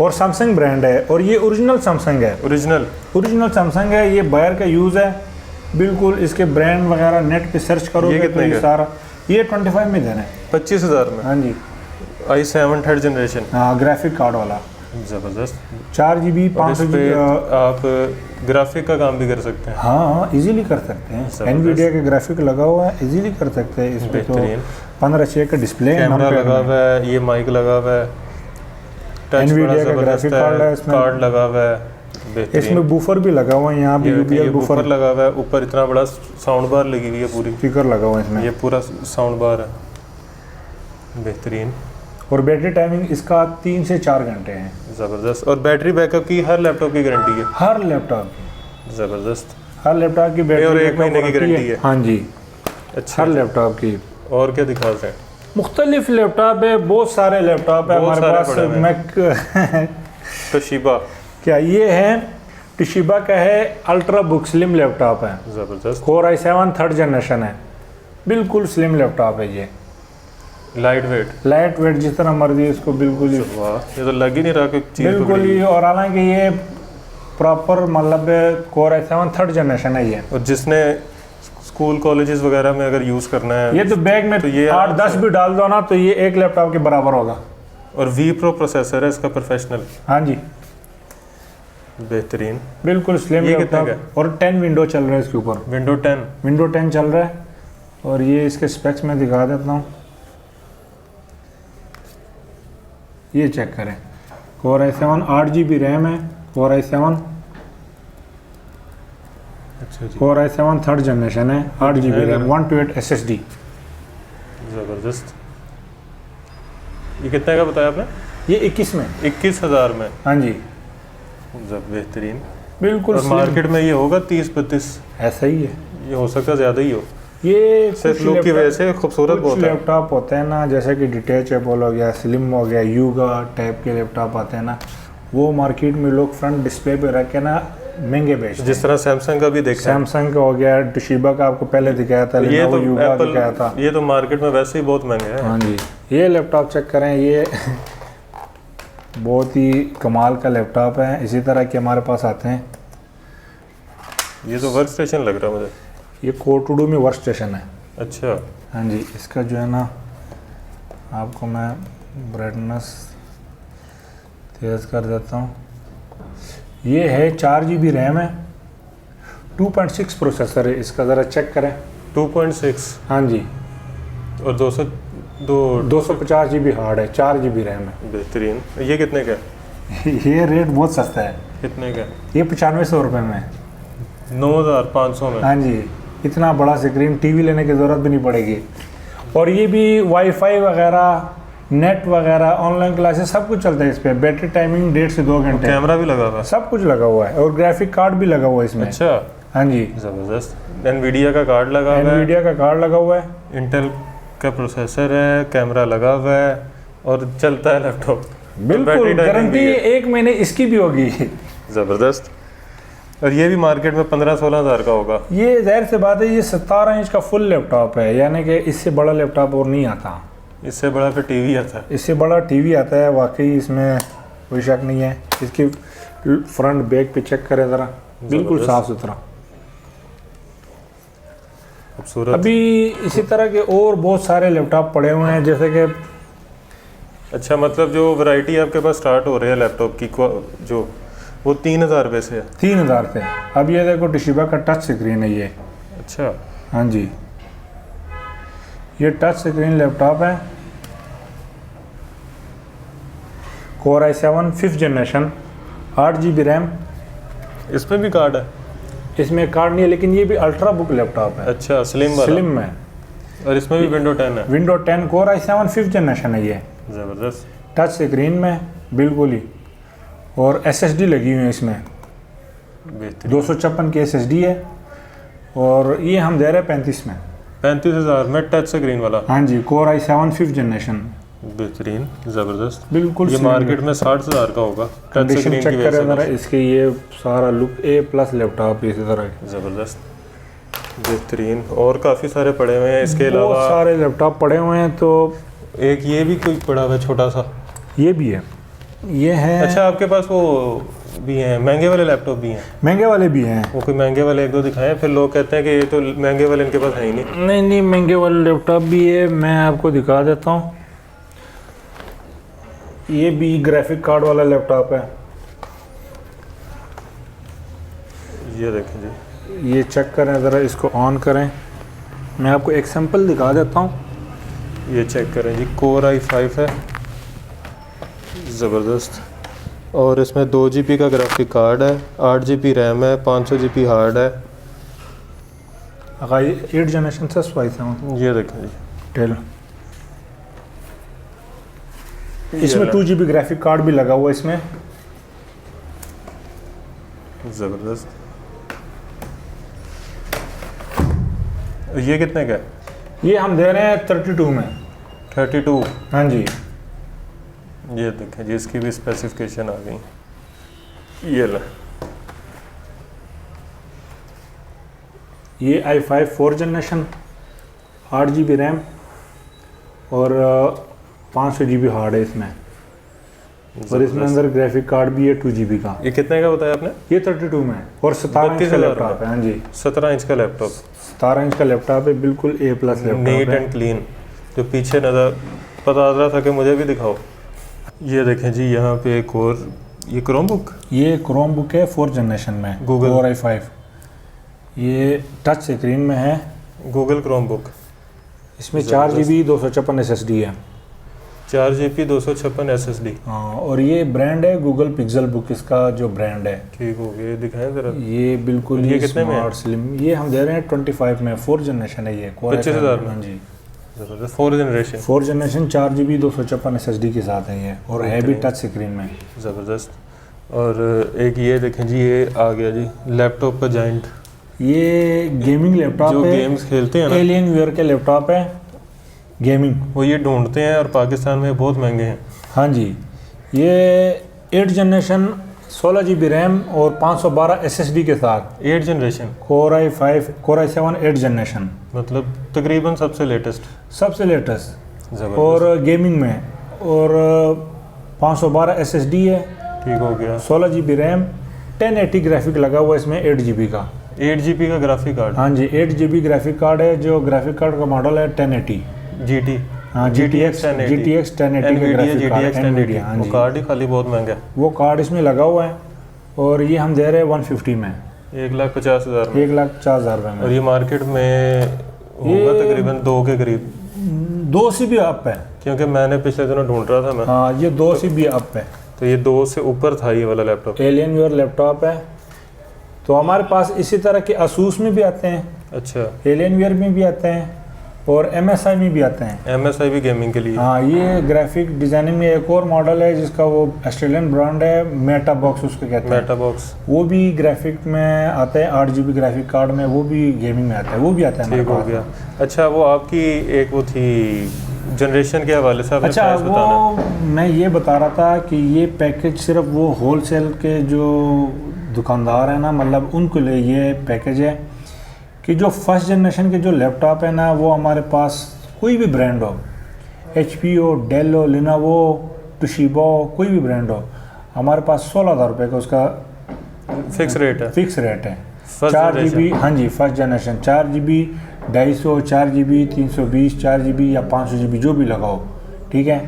[SPEAKER 1] और सैमसंग ब्रांड है। और ये ओरिजिनल सैमसंग है। ओरिजिनल सैमसंग है। ये बायर का यूज़ है बिल्कुल। इसके ब्रांड वगैरह नेट पे सर्च करोगे
[SPEAKER 2] ये
[SPEAKER 1] तो
[SPEAKER 2] कितने
[SPEAKER 1] ये
[SPEAKER 2] का?
[SPEAKER 1] सारा। ये 25 में देना है।
[SPEAKER 2] 25,000 में?
[SPEAKER 1] हाँ जी।
[SPEAKER 2] i7 3rd generation.
[SPEAKER 1] हाँ, ग्राफिक कार्ड वाला।
[SPEAKER 2] ज़बरदस्त।
[SPEAKER 1] 4 GB
[SPEAKER 2] और इस
[SPEAKER 1] 500
[SPEAKER 2] पे
[SPEAKER 1] GB।
[SPEAKER 2] आप ग्राफिक का काम भी कर सकते हैं।
[SPEAKER 1] हाँ, इजीली कर सकते हैं।
[SPEAKER 2] जबरदस्त।
[SPEAKER 1] Nvidia के ग्राफिक लगा हुआ है, इजीली कर सकते हैं। इस पे तो
[SPEAKER 2] बेहतरीन।
[SPEAKER 1] 15 का डिस्प्ले है,
[SPEAKER 2] कैमरा
[SPEAKER 1] numpad
[SPEAKER 2] लगा
[SPEAKER 1] में।
[SPEAKER 2] हुआ है, ये माइक लगा हुआ है, टच बड़ा
[SPEAKER 1] Nvidia का
[SPEAKER 2] ज़बरदस्त
[SPEAKER 1] ग्राफिक कार्ड है इसमें।
[SPEAKER 2] कार्ड लगा हुआ है, बेहतरीन।
[SPEAKER 1] इसमें बूफर भी लगा हुआ है। यहाँ पे
[SPEAKER 2] ये
[SPEAKER 1] UBL
[SPEAKER 2] बूफर
[SPEAKER 1] बूफर
[SPEAKER 2] लगा हुआ है, ऊपर इतना बड़ा साउंड बार लगी हुई है पूरी।
[SPEAKER 1] स्पीकर लगा हुआ है इसमें।
[SPEAKER 2] ये पूरा साउंड बार है, बेहतरीन।
[SPEAKER 1] और बैटरी टाइमिंग इसका 3 से 4 घंटे है।
[SPEAKER 2] ज़बरदस्त। और बैटरी बैकअप की हर लैपटॉप की गारंटी है?
[SPEAKER 1] हर लैपटॉप की।
[SPEAKER 2] ज़बरदस्त।
[SPEAKER 1] हर लैपटॉप की बैटरी
[SPEAKER 2] और 1
[SPEAKER 1] बैकअप
[SPEAKER 2] महीने की
[SPEAKER 1] वारंटी
[SPEAKER 2] गारंटी है?
[SPEAKER 1] हाँ जी,
[SPEAKER 2] अच्छा।
[SPEAKER 1] हर लैपटॉप की।
[SPEAKER 2] और क्या दिखा सकते हैं?
[SPEAKER 1] मुख्तलिफ लैपटॉप है, बहुत सारे लैपटॉप है
[SPEAKER 2] बहुत
[SPEAKER 1] हमारे पास।
[SPEAKER 2] सारे पड़े
[SPEAKER 1] मैं
[SPEAKER 2] तोशिबा।
[SPEAKER 1] क्या ये है? टोशिबा का है, अल्ट्रा बुक स्लिम लैपटॉप है।
[SPEAKER 2] ज़बरदस्त।
[SPEAKER 1] Core i7 3rd जनरेशन है। बिल्कुल स्लिम लैपटॉप है। ये
[SPEAKER 2] लाइट वेट,
[SPEAKER 1] लाइट वेट, जिस तरह मर्जी इसको बिल्कुल ही
[SPEAKER 2] वाह, ये तो लग ही नहीं रहा कि चीज़
[SPEAKER 1] बिल्कुल ही। और हालांकि ये प्रॉपर मतलब Core i7 3rd जनरेशन है ये।
[SPEAKER 2] और जिसने स्कूल कॉलेजेस वगैरह में अगर यूज़ करना है,
[SPEAKER 1] ये तो बैग में
[SPEAKER 2] तो ये
[SPEAKER 1] 8-10 भी डाल दो ना तो ये एक लैपटॉप के बराबर होगा।
[SPEAKER 2] और V Pro प्रोसेसर है इसका, प्रोफेशनल।
[SPEAKER 1] हाँ जी,
[SPEAKER 2] बेहतरीन।
[SPEAKER 1] बिल्कुल स्लिम
[SPEAKER 2] ये कितने
[SPEAKER 1] लैपटॉप। और 10 विंडो चल रहा है इसके ऊपर।
[SPEAKER 2] विंडो 10
[SPEAKER 1] चल रहा है। और ये इसके स्पेक्स में दिखा देता हूँ, ये चेक करें। Core i7 8 GB रैम है। Core i7
[SPEAKER 2] अच्छा जी,
[SPEAKER 1] Core i7 3rd जनरेशन है। 8 GB रैम, 128 SSD।
[SPEAKER 2] ज़बरदस्त। ये कितने का बताया आपने?
[SPEAKER 1] ये 21 में।
[SPEAKER 2] 21,000 में?
[SPEAKER 1] हाँ जी,
[SPEAKER 2] जब बेहतरीन।
[SPEAKER 1] बिल्कुल
[SPEAKER 2] और
[SPEAKER 1] slim।
[SPEAKER 2] मार्केट में ये होगा 30-32,
[SPEAKER 1] ऐसा ही है।
[SPEAKER 2] ये हो सकता है ज़्यादा ही हो।
[SPEAKER 1] ये
[SPEAKER 2] सिर्फ
[SPEAKER 1] कुछ
[SPEAKER 2] लुक की
[SPEAKER 1] लैपटॉप-
[SPEAKER 2] वजह से खूबसूरत
[SPEAKER 1] कुछ
[SPEAKER 2] बहुत है।
[SPEAKER 1] लैपटॉप होते हैं ना, जैसे कि डिटेचेबल हो गया, स्लिम हो गया, यूगा टाइप के लैपटॉप आते हैं ना, वो मार्केट में लोग फ्रंट डिस्प्ले पे रख के ना महंगे बेचते हैं।
[SPEAKER 2] जिस तरह सैमसंग का भी देखा है।
[SPEAKER 1] सैमसंग का हो गया, टोशिबा का आपको पहले दिखाया था,
[SPEAKER 2] ये
[SPEAKER 1] लेनोवो
[SPEAKER 2] तो
[SPEAKER 1] यूगा दिखाया था।
[SPEAKER 2] एप्पल, ये तो मार्केट में वैसे ही बहुत महंगे हैं।
[SPEAKER 1] हाँ जी, ये लैपटॉप चेक करें, ये बहुत ही कमाल का लैपटॉप है। इसी तरह के हमारे पास आते हैं।
[SPEAKER 2] ये तो वर्क स्टेशन लग रहा है मुझे।
[SPEAKER 1] ये Core to Do में वर्क स्टेशन है।
[SPEAKER 2] अच्छा,
[SPEAKER 1] हाँ जी, इसका जो है ना, आपको मैं ब्राइटनेस तेज़ कर देता हूँ। ये है 4 GB रैम है, 2.6 प्रोसेसर है इसका, ज़रा चेक करें।
[SPEAKER 2] 2.6
[SPEAKER 1] हाँ जी।
[SPEAKER 2] और
[SPEAKER 1] 250 GB हार्ड है, 4 GB रैम है।
[SPEAKER 2] बेहतरीन। ये कितने का है?
[SPEAKER 1] ये रेट बहुत सस्ता है,
[SPEAKER 2] कितने का है?
[SPEAKER 1] ये 9500 रुपये में है।
[SPEAKER 2] 9500 में?
[SPEAKER 1] हाँ जी, इतना बड़ा स्क्रीन, टीवी लेने की ज़रूरत भी नहीं पड़ेगी। और ये भी वाईफाई वगैरह, नेट वगैरह, ऑनलाइन क्लासेस सब कुछ चलता है इस पर। बैटरी टाइमिंग 1.5 से 2 घंटे।
[SPEAKER 2] कैमरा भी लगा हुआ है?
[SPEAKER 1] सब कुछ लगा हुआ है और ग्राफिक कार्ड भी लगा हुआ है इसमें।
[SPEAKER 2] अच्छा,
[SPEAKER 1] हाँ जी,
[SPEAKER 2] ज़बरदस्त। एनवीडिया का कार्ड लगा हुआ है,
[SPEAKER 1] एनवीडिया का कार्ड लगा हुआ है,
[SPEAKER 2] इंटेल का प्रोसेसर है, कैमरा लगा हुआ है और चलता है लैपटॉप।
[SPEAKER 1] बिल्कुल गारंटी 1 महीने इसकी भी होगी।
[SPEAKER 2] ज़बरदस्त। और ये भी मार्केट में 15-16 हज़ार का होगा।
[SPEAKER 1] ये जाहिर सी बात है, ये 17 इंच का फुल लैपटॉप है, यानी कि इससे बड़ा लैपटॉप और नहीं आता।
[SPEAKER 2] इससे बड़ा फिर टीवी आता है।
[SPEAKER 1] इससे बड़ा टीवी आता है, वाकई इसमें कोई शक नहीं है। इसकी फ्रंट बैक पे चेक करें ज़रा, बिल्कुल साफ़ सुथरा।
[SPEAKER 2] खूबसूरत।
[SPEAKER 1] अभी इसी तरह के और बहुत सारे लैपटॉप पड़े हुए हैं, जैसे कि
[SPEAKER 2] अच्छा, मतलब जो वैरायटी आपके पास स्टार्ट हो रही है लैपटॉप की, जो वो 3000 रुपये से है?
[SPEAKER 1] 3000 से। अब ये देखो टोशिबा का टच स्क्रीन है ये।
[SPEAKER 2] अच्छा,
[SPEAKER 1] हाँ जी, ये टच स्क्रीन लैपटॉप है, Core i7 5th generation, 8 GB RAM.
[SPEAKER 2] इसमें भी कार्ड है?
[SPEAKER 1] इसमें कार्ड नहीं है, लेकिन ये भी अल्ट्रा बुक लैपटॉप है।
[SPEAKER 2] अच्छा, स्लिम वाला?
[SPEAKER 1] स्लिम में।
[SPEAKER 2] और इसमें भी विंडो 10 है?
[SPEAKER 1] Window 10 Core i7 5th generation है ये।
[SPEAKER 2] ज़बरदस्त।
[SPEAKER 1] टच स्क्रीन में बिल्कुल ही, और SSD लगी हुई है इसमें,
[SPEAKER 2] बेहतरीन।
[SPEAKER 1] 256 की SSD है, और ये हम दे रहे हैं 35 में।
[SPEAKER 2] 35,000 में टच स्क्रीन वाला?
[SPEAKER 1] हाँ जी, Core i7 5th जनरेशन।
[SPEAKER 2] बेहतरीन, ज़बरदस्त।
[SPEAKER 1] बिल्कुल
[SPEAKER 2] ये मार्केट में 60,000 का होगा टच
[SPEAKER 1] कंडीशन
[SPEAKER 2] स्क्रीन
[SPEAKER 1] चेक
[SPEAKER 2] की वजह
[SPEAKER 1] करें ज़रा
[SPEAKER 2] से।
[SPEAKER 1] इसके, ये सारा लुक A+ लैपटॉप इसी तरह।
[SPEAKER 2] ज़बरदस्त, बेहतरीन। और काफ़ी सारे पड़े हुए हैं इसके
[SPEAKER 1] बहुत
[SPEAKER 2] अलावा।
[SPEAKER 1] सारे लैपटॉप पड़े हुए हैं। तो
[SPEAKER 2] एक ये भी कोई पड़ा हुआ है छोटा सा?
[SPEAKER 1] ये भी है, ये है।
[SPEAKER 2] अच्छा, आपके पास वो भी हैं महंगे वाले लैपटॉप भी हैं?
[SPEAKER 1] महंगे वाले भी हैं।
[SPEAKER 2] वो कोई महंगे वाले 1-2 दिखाएं, फिर लोग कहते हैं कि ये तो महंगे वाले इनके पास है ही नहीं।
[SPEAKER 1] नहीं नहीं, महंगे वाले लैपटॉप भी है, मैं आपको दिखा देता हूँ। ये भी ग्राफिक कार्ड वाला लैपटॉप है,
[SPEAKER 2] ये देखें जी।
[SPEAKER 1] ये चेक करें ज़रा, इसको ऑन करें, मैं आपको एक सैंपल दिखा देता हूँ।
[SPEAKER 2] ये चेक करें जी, Core i5 है, ज़बरदस्त। और इसमें 2 GB का ग्राफिक कार्ड है, 8 GB रैम है, 500 GB हार्ड है।
[SPEAKER 1] 8 जनरेशन से स्वाइस
[SPEAKER 2] ये देखें जी,
[SPEAKER 1] टेल। इसमें 2 GB ग्राफिक कार्ड भी लगा हुआ है इसमें।
[SPEAKER 2] ज़बरदस्त। ये कितने का है?
[SPEAKER 1] ये हम दे रहे हैं 32 में।
[SPEAKER 2] 32?
[SPEAKER 1] हाँ जी,
[SPEAKER 2] ये देखें जी, इसकी भी स्पेसिफिकेशन आ गई। ये ले,
[SPEAKER 1] ये i5 4th generation, 8 GB RAM और 500 GB हार्ड है इसमें। और इसमें अंदर ग्राफिक कार्ड भी है 2 GB का।
[SPEAKER 2] ये कितने का बताया आपने?
[SPEAKER 1] ये 32 में है और 17 इंच का लैपटॉप है। हाँ जी,
[SPEAKER 2] 17 इंच का लैपटॉप,
[SPEAKER 1] 17 इंच का लैपटॉप है, बिल्कुल A+ लैपटॉप
[SPEAKER 2] नीट
[SPEAKER 1] है।
[SPEAKER 2] And clean. जो पीछे नज़र पता रहा था कि मुझे भी दिखाओ। ये देखें जी, यहाँ पे एक और, ये क्रोमबुक?
[SPEAKER 1] ये क्रोमबुक है 4th जनरेशन में,
[SPEAKER 2] Google।
[SPEAKER 1] Core i5। ये टच स्क्रीन में है,
[SPEAKER 2] गूगल क्रोमबुक।
[SPEAKER 1] इसमें 4 GB 256 SSD है।
[SPEAKER 2] 4 GB 256 SSD।
[SPEAKER 1] हाँ, और ये ब्रांड है गूगल पिक्सल बुक, इसका जो ब्रांड है।
[SPEAKER 2] ठीक हो गया, दिखाएं ज़रा।
[SPEAKER 1] ये बिल्कुल
[SPEAKER 2] ये
[SPEAKER 1] ही
[SPEAKER 2] कितने में है?
[SPEAKER 1] स्मार्ट स्लिम, ये हम दे रहे हैं 25 में, 4th जनरेशन है ये। Core i5
[SPEAKER 2] 25,000 में?
[SPEAKER 1] हाँ जी,
[SPEAKER 2] ज़बरदस्त। 4th generation?
[SPEAKER 1] 4th generation 4 GB 256 SSD के साथ है ये, और है भी टच स्क्रीन में।
[SPEAKER 2] ज़बरदस्त। और एक ये देखें जी, ये आ गया जी लैपटॉप का जाइंट।
[SPEAKER 1] ये गेमिंग लैपटॉप
[SPEAKER 2] जो
[SPEAKER 1] है,
[SPEAKER 2] गेम्स खेलते हैं ना,
[SPEAKER 1] एलियन वेयर के लैपटॉप है गेमिंग।
[SPEAKER 2] वो ये ढूंढते हैं और पाकिस्तान में बहुत महंगे हैं।
[SPEAKER 1] हाँ जी, ये 8th जनरेशन 16 GB रैम और 512 SSD के साथ।
[SPEAKER 2] 8 generation?
[SPEAKER 1] Core i5 Core i7 8th generation,
[SPEAKER 2] मतलब तकरीबन सबसे लेटेस्ट।
[SPEAKER 1] सबसे लेटेस्ट,
[SPEAKER 2] ज़बरदस्त।
[SPEAKER 1] और गेमिंग में, और 512 SSD है,
[SPEAKER 2] ठीक हो गया।
[SPEAKER 1] 16 GB रैम, 1080 ग्राफिक लगा हुआ है इसमें, 8 GB का।
[SPEAKER 2] 8 GB का ग्राफिक कार्ड?
[SPEAKER 1] हाँ जी, 8 GB ग्राफिक कार्ड है, जो ग्राफिक कार्ड का मॉडल है 1080।
[SPEAKER 2] GT?
[SPEAKER 1] हाँ, GTX 1080 का ग्राफिक कार्ड है, NVIDIA। हाँ
[SPEAKER 2] वो
[SPEAKER 1] जी,
[SPEAKER 2] कार्ड ही खाली बहुत महंगा है।
[SPEAKER 1] वो कार्ड इसमें लगा हुआ है, और ये हम दे रहे हैं 150 में।
[SPEAKER 2] 1,50,000 में।
[SPEAKER 1] 1,50,000 रुपये में।
[SPEAKER 2] और ये मार्केट में होगा तकरीबन 2 के करीब।
[SPEAKER 1] 2 से भी अप है,
[SPEAKER 2] क्योंकि मैंने पिछले दिनों ढूंढ रहा था मैं।
[SPEAKER 1] हाँ ये 2 से भी अप है।
[SPEAKER 2] तो ये 2 से ऊपर था ये वाला लैपटॉप।
[SPEAKER 1] एलियनवेयर लैपटॉप है। तो हमारे पास इसी तरह के असूस में भी आते हैं,
[SPEAKER 2] अच्छा,
[SPEAKER 1] एलियनवेयर में भी आते हैं और MSI में भी आते हैं।
[SPEAKER 2] MSI भी गेमिंग के लिए।
[SPEAKER 1] हाँ ये ग्राफिक डिज़ाइनिंग में एक और मॉडल है जिसका वो ऑस्ट्रेलियन ब्रांड है, मेटा बॉक्स उसको कहते हैं।
[SPEAKER 2] मेटा बॉक्स
[SPEAKER 1] वो भी ग्राफिक में आता है, 8 GB ग्राफिक कार्ड में, वो भी गेमिंग में आता है, वो भी आता है।
[SPEAKER 2] ठीक हो गया। अच्छा, वो आपकी एक वो थी जनरेशन के हवाले से आपने
[SPEAKER 1] अच्छा
[SPEAKER 2] प्राइस बताना।
[SPEAKER 1] वो मैं ये बता रहा था कि ये पैकेज सिर्फ वो होलसेल के जो दुकानदार हैं ना, मतलब उनके लिए ये पैकेज है कि जो फर्स्ट जनरेशन के जो लैपटॉप है ना, वो हमारे पास कोई भी ब्रांड हो, HP हो, डेल हो, लिनोवो, टोशिबा हो, कोई भी ब्रांड हो, हमारे पास 16,000 रुपये का उसका
[SPEAKER 2] फिक्स रेट है।
[SPEAKER 1] फिक्स रेट है।
[SPEAKER 2] First
[SPEAKER 1] 4
[SPEAKER 2] generation।
[SPEAKER 1] GB, हाँ जी first generation, 4 GB, 250, 4 GB, 320, 4 GB या 500 GB जो भी लगाओ, ठीक है।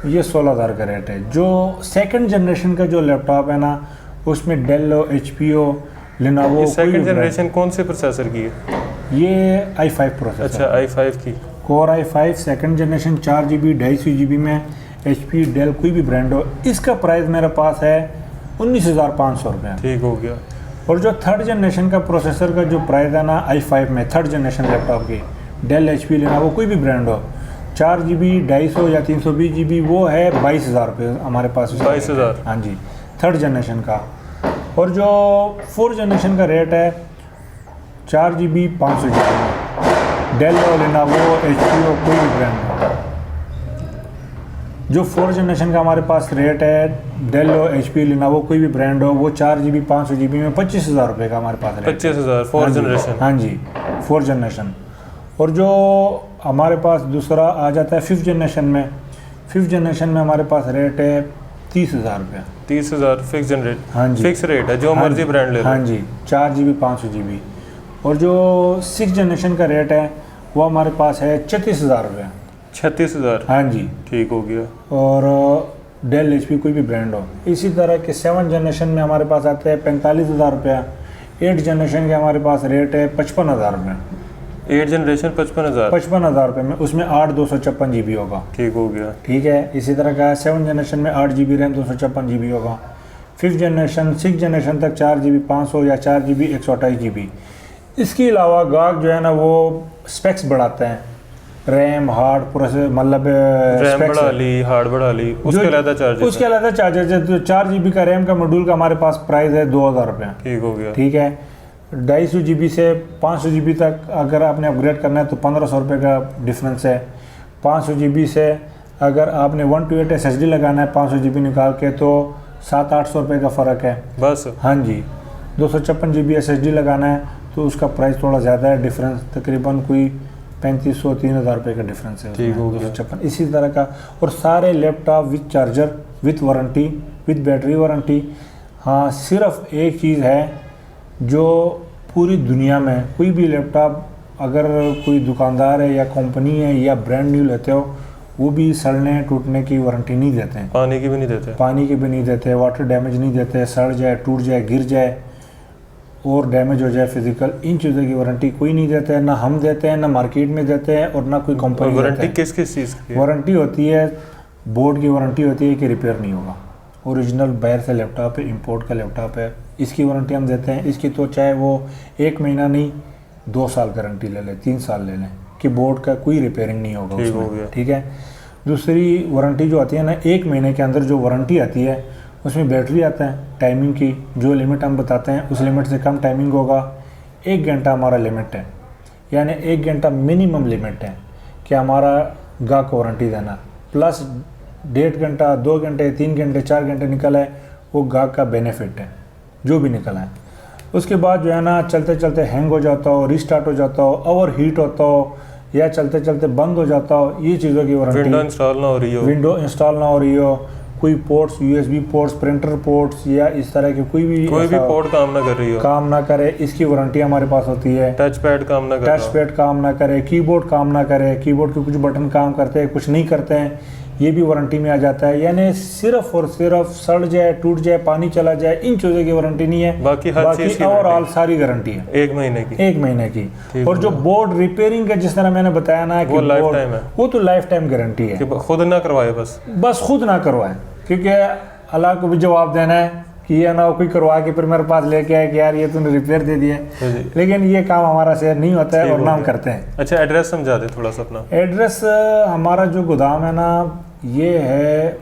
[SPEAKER 1] ये 16,000 का रेट है। जो सेकंड जनरेशन का जो लैपटॉप है ना, उसमें डेल हो, HP हो, लिनोवो।
[SPEAKER 2] ये सेकंड जनरेशन कौन से प्रोसेसर की है?
[SPEAKER 1] ये i5 प्रोसेसर।
[SPEAKER 2] अच्छा, i5 की।
[SPEAKER 1] Core i5 second generation, 4 GB, 250 GB में, HP, डेल कोई भी ब्रांड हो। इसका प्राइस मेरे पास है 19,500 रुपये।
[SPEAKER 2] ठीक हो गया।
[SPEAKER 1] और जो थर्ड जनरेशन का प्रोसेसर का जो प्राइस है ना i5 में, थर्ड जनरेशन लैपटॉप की, डेल, HP, लिनोवो कोई भी ब्रांड हो, 4 GB, 250 या 320 GB, वो है 22,000 रुपये हमारे पास।
[SPEAKER 2] 22,000?
[SPEAKER 1] हाँ जी, थर्ड जनरेशन का। और जो फोर्थ जनरेशन का रेट है 4 GB, 500 GB, डेल हो, लिनोवो, HP हो, कोई भी ब्रांड हो। जो फोर्थ जनरेशन का हमारे पास रेट है, डेल हो, HP, लिनोवो कोई भी ब्रांड हो, वो 4 GB, 500 GB में 25,000 रुपये का हमारे पास रेट।
[SPEAKER 2] 25,000 fourth generation?
[SPEAKER 1] हाँ जी, फोर्थ जनरेशन। और जो हमारे पास दूसरा आ जाता है फिफ्थ जनरेशन में, फिफ्थ जनरेशन में हमारे पास रेट है 30,000 रुपये।
[SPEAKER 2] 30,000 फिक्स जनरेट?
[SPEAKER 1] हाँ जी,
[SPEAKER 2] फिक्स रेट है, जो मर्जी ब्रांड ले लो।
[SPEAKER 1] हाँ जी, 4 GB, 500 GB। और जो सिक्स जनरेशन का रेट है वो हमारे पास है 36,000 रुपये।
[SPEAKER 2] 36,000?
[SPEAKER 1] हाँ जी,
[SPEAKER 2] ठीक हो गया।
[SPEAKER 1] और डेल, HP कोई भी ब्रांड हो। इसी तरह के सेवन जनरेशन में हमारे पास आते हैं 45,000 रुपया। 8 जनरेशन के हमारे पास रेट है 55,000 रुपये।
[SPEAKER 2] 8 जनरेशन 55,000?
[SPEAKER 1] 55,000 रुपये में, उसमें 8 256 GB होगा।
[SPEAKER 2] ठीक हो गया।
[SPEAKER 1] ठीक है। इसी तरह का 7 जनरेशन में 8 GB रैम, 256 GB होगा। फिफ्थ जनरेशन, 6 जनरेशन तक 4 GB 500 या 4 GB 128 GB। इसके अलावा गाहक जो है ना वो स्पेक्स बढ़ाते हैं, रैम, हार्ड प्रोसेसर, मतलब
[SPEAKER 2] रैम बढ़ा ली, हार्ड बढ़ा ली, उसके अलग चार्जेस?
[SPEAKER 1] उसके अलग चार्जेस है। तो 4 GB का रैम का मॉड्यूल का हमारे पास प्राइस है 2,000 रुपये।
[SPEAKER 2] ठीक हो गया।
[SPEAKER 1] ठीक है। 250 GB से 500 GB तक अगर आपने अपग्रेड करना है तो 1,500 रुपये का डिफरेंस है। 500 GB से अगर आपने 128 SSD लगाना है 500 GB निकाल के, तो 700-800 रुपये का फ़र्क है बस। हाँ जी। 256 GB SSD लगाना है तो उसका प्राइस थोड़ा ज़्यादा है, डिफरेंस तकरीबन कोई 3,500-3,000 रुपये का डिफरेंस है।
[SPEAKER 2] ठीक हो गया।
[SPEAKER 1] 256 इसी तरह का। और सारे laptop with charger, with warranty, with battery warranty. हाँ, सिर्फ एक चीज़ है जो पूरी दुनिया में कोई भी लैपटॉप अगर कोई दुकानदार है या कंपनी है या ब्रांड न्यू लेते हो, वो भी सड़ने टूटने की वारंटी नहीं देते हैं।
[SPEAKER 2] पानी की भी नहीं देते? पानी
[SPEAKER 1] की भी नहीं देते, वाटर डैमेज नहीं देते, सड़ जाए, टूट जाए, गिर जाए और डैमेज हो जाए फिजिकल, इन चीज़ों की वारंटी कोई नहीं देते हैं। ना हम देते हैं, ना मार्केट में देते हैं, और ना कोई कंपनी।
[SPEAKER 2] वारंटी किस किस चीज़ की?
[SPEAKER 1] वारंटी होती है, बोर्ड की वारंटी होती है कि रिपेयर नहीं होगा। ओरिजिनल बाहर से लैपटॉप है, इंपोर्ट का लैपटॉप है, इसकी वारंटी हम देते हैं। इसकी तो चाहे वो 1 महीना नहीं 2 साल गारंटी ले लें, 3 साल ले लें, कि बोर्ड का कोई रिपेयरिंग नहीं होगा उसमें। ठीक है। दूसरी वारंटी जो आती है ना, 1 महीने के अंदर जो वारंटी आती है उसमें बैटरी आता है, टाइमिंग की जो लिमिट हम बताते हैं उस लिमिट से कम टाइमिंग होगा। 1 घंटा हमारा लिमिट है, यानी 1 घंटा मिनिमम लिमिट है कि हमारा गाहक को वारंटी देना। प्लस 1.5 घंटा, 2 घंटे, 3 घंटे, 4 घंटे निकला है, वो गाहक का बेनिफिट है जो भी निकला है। उसके बाद जो है ना, चलते चलते हैंग हो जाता हो, रीस्टार्ट हो जाता हो, ओवर हीट होता हो, या चलते चलते बंद हो जाता हो, ये चीज़ों की वारंटी।
[SPEAKER 2] विंडो इंस्टॉल ना हो रही हो,
[SPEAKER 1] विंडो इंस्टॉल ना हो रही हो, कोई ports, USB ports, printer ports या इस तरह के कोई भी
[SPEAKER 2] पोर्ट काम ना कर रही हो,
[SPEAKER 1] काम ना करे, इसकी वारंटी हमारे पास होती है।
[SPEAKER 2] टच पैड काम ना करे,
[SPEAKER 1] टच पैड काम ना करे, कीबोर्ड काम ना करे, कीबोर्ड के कुछ बटन काम करते हैं, कुछ नहीं करते हैं, ये भी वारंटी में आ जाता है। यानी सिर्फ और सिर्फ सड़ जाए, टूट जाए, पानी चला जाए, इन चीज़ों की वारंटी नहीं है,
[SPEAKER 2] बाकी हर चीज़ की
[SPEAKER 1] ओवरऑल सारी गारंटी है
[SPEAKER 2] 1 महीने की।
[SPEAKER 1] 1 महीने की। और जो बोर्ड रिपेयरिंग का जिस तरह मैंने बताया ना कि
[SPEAKER 2] वो लाइफ टाइम है,
[SPEAKER 1] वो तो लाइफ टाइम गारंटी है
[SPEAKER 2] कि खुद ना करवाए, बस
[SPEAKER 1] खुद ना करवाएं, क्योंकि अल्लाह को भी जवाब देना है कि ये ना कोई करवा के फिर मेरे पास लेके आए कि यार ये तूने रिपेयर दे दिया, लेकिन ये काम हमारा से नहीं होता है और ना हम करते हैं।
[SPEAKER 2] अच्छा, एड्रेस समझा दे थोड़ा सा अपना।
[SPEAKER 1] एड्रेस हमारा जो गोदाम है ना, ये है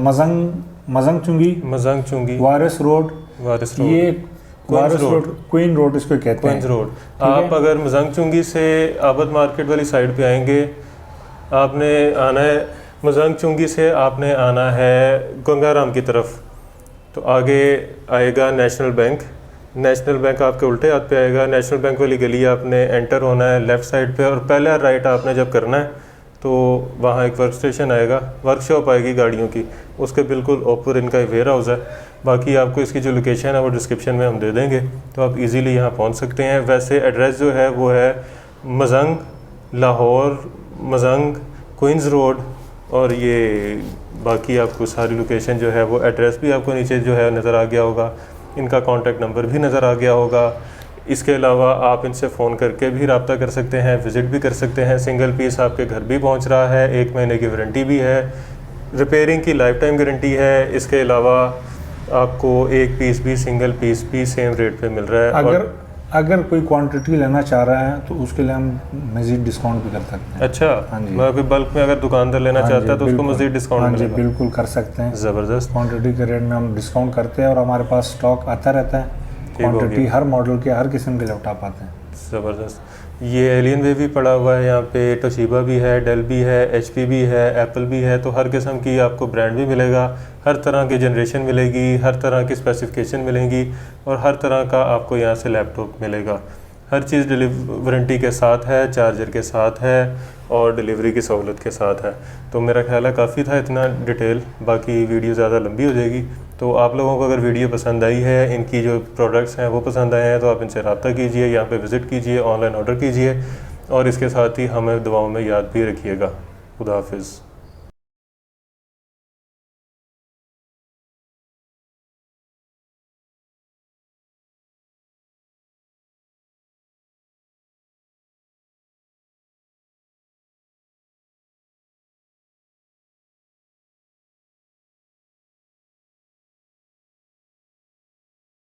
[SPEAKER 1] मजंग चुंगी वारिस रोड, ये वारिस रोड, क्वीन रोड इसको कहते हैं,
[SPEAKER 2] क्वींस रोड। आप अगर मजंग चुंगी से आबद मार्केट वाली साइड पे आएंगे, आपने आना है मजंग चुंगी से, आपने आना है गंगाराम की तरफ, तो आगे आएगा नेशनल बैंक आपके उल्टे हाथ पे आएगा। नेशनल बैंक वाली गली आपने एंटर होना है लेफ़्ट साइड पे, और पहला राइट आपने जब करना है तो वहाँ एक वर्क स्टेशन आएगा, वर्कशॉप आएगी गाड़ियों की, उसके बिल्कुल ऊपर इनका वेयर हाउस है। बाकी आपको इसकी जो लोकेशन है वो डिस्क्रिप्शन में हम दे देंगे, तो आप इजीली यहाँ पहुँच सकते हैं। वैसे एड्रेस जो है वो है मजंग, लाहौर मजंग, क्वींस रोड, और ये बाकी आपको सारी लोकेशन जो है वो एड्रेस भी आपको नीचे जो है नज़र आ गया होगा, इनका कॉन्टैक्ट नंबर भी नज़र आ गया होगा। इसके अलावा आप इनसे फ़ोन करके भी रब्ता कर सकते हैं, विज़िट भी कर सकते हैं। सिंगल पीस आपके घर भी पहुंच रहा है, 1 महीने की वारंटी भी है, रिपेयरिंग की लाइफ टाइम गारंटी है। इसके अलावा आपको एक पीस भी, सिंगल पीस भी सेम रेट पे मिल रहा है।
[SPEAKER 1] अगर कोई क्वांटिटी लेना चाह रहा है तो उसके लिए हम मज़ीद डिस्काउंट भी कर सकते हैं।
[SPEAKER 2] अच्छा,
[SPEAKER 1] हाँ जी,
[SPEAKER 2] कोई बल्क में अगर दुकानदार लेना चाहता है तो उसको मज़ीद डिस्काउंट
[SPEAKER 1] हाँ जी,
[SPEAKER 2] मिलेगा।
[SPEAKER 1] बिल्कुल कर सकते हैं।
[SPEAKER 2] ज़बरदस्त
[SPEAKER 1] क्वांटिटी के रेट में हम डिस्काउंट करते हैं और हमारे पास स्टॉक आता रहता है। क्वांटिटी हर मॉडल के, हर किस्म के लैपटॉप आते हैं।
[SPEAKER 2] ज़बरदस्त। ये एलियन वे भी पड़ा हुआ है यहाँ पे, टोशिबा भी है, डेल भी है, HP भी है, एप्पल भी है, तो हर किस्म की आपको ब्रांड भी मिलेगा, हर तरह की जनरेशन मिलेगी, हर तरह की स्पेसिफिकेशन मिलेंगी, और हर तरह का आपको यहाँ से लैपटॉप मिलेगा। हर चीज़ वारंटी के साथ है, चार्जर के साथ है, और डिलीवरी की सहूलत के साथ है। तो मेरा ख्याल है काफ़ी था इतना डिटेल, बाकी वीडियो ज़्यादा लंबी हो जाएगी। तो आप लोगों को अगर वीडियो पसंद आई है, इनकी जो प्रोडक्ट्स हैं वो पसंद आए हैं, तो आप इनसे रब्ता कीजिए, यहाँ पे विज़िट कीजिए, ऑनलाइन ऑर्डर कीजिए, और इसके साथ ही हमें दुआओं में याद भी रखिएगा। खुदा हाफिज़।